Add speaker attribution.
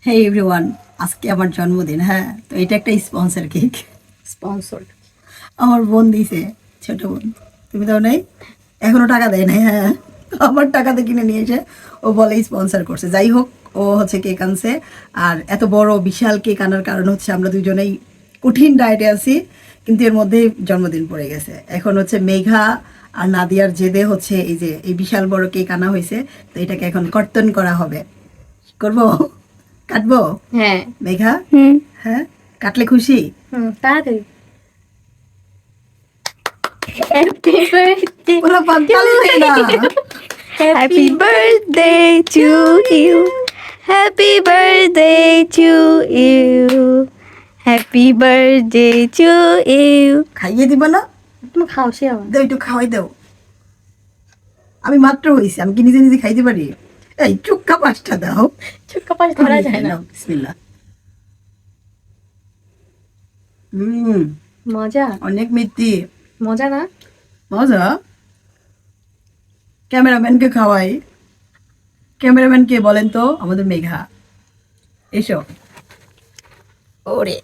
Speaker 1: হে everyone, আজকে আমার জন্মদিন। হ্যাঁ, তো এটা একটা স্পন্সর কেক।
Speaker 2: স্পন্সর।
Speaker 1: আমার বোন দিয়েছে, ছোট বোন। তুমি তো নেই, এখনো টাকা দেয় নাই। হ্যাঁ, আমার টাকাতে কিনে নিয়েছে। ও বলে স্পন্সর করছে। যাই হোক, ও হচ্ছে কেক আনছে। আর এত বড় বিশাল কেক আনার কারণ হচ্ছে আমরা দুজনেই কঠিন ডায়েটে আছি, কিন্তু এর মধ্যেই জন্মদিন পড়ে গেছে। এখন হচ্ছে মেঘা আর নাদিয়ার জেদে হচ্ছে এই যে এই বিশাল বড় কেক আনা হয়েছে। তো এটাকে এখন কর্তন করা হবে। করবো? কাটবো?
Speaker 2: হ্যাঁ।
Speaker 1: মেঘা?
Speaker 2: হুম।
Speaker 1: হ্যাঁ, কাটলে খুশি?
Speaker 2: তাড়াতাড়ি। হ্যাপি বার্থডে
Speaker 1: পুরো পান্তালি হয়ে না।
Speaker 2: Happy birthday to you happy birthday to you happy birthday to you.
Speaker 1: খাইয়ে দিবা না?
Speaker 2: তুমি খাও সে আমার
Speaker 1: দাও, একটু খাওয়াই দাও। আমি মাত্র হয়েছি, আমি কি নিজে নিজে খাইতে পারি? এই চুক্কা পাঁচটা দাও।
Speaker 2: চুক্কা পাশ ধরা যায় না।
Speaker 1: নাও, বিসমিল্লাহ। হুম,
Speaker 2: মজা
Speaker 1: অনেক মিষ্টি।
Speaker 2: মজা না?
Speaker 1: মজা। ক্যামেরাম্যানকে খাওয়াই। ক্যামেরাম্যান কে বলেন তো? আমাদের মেঘা। এসো। ওরে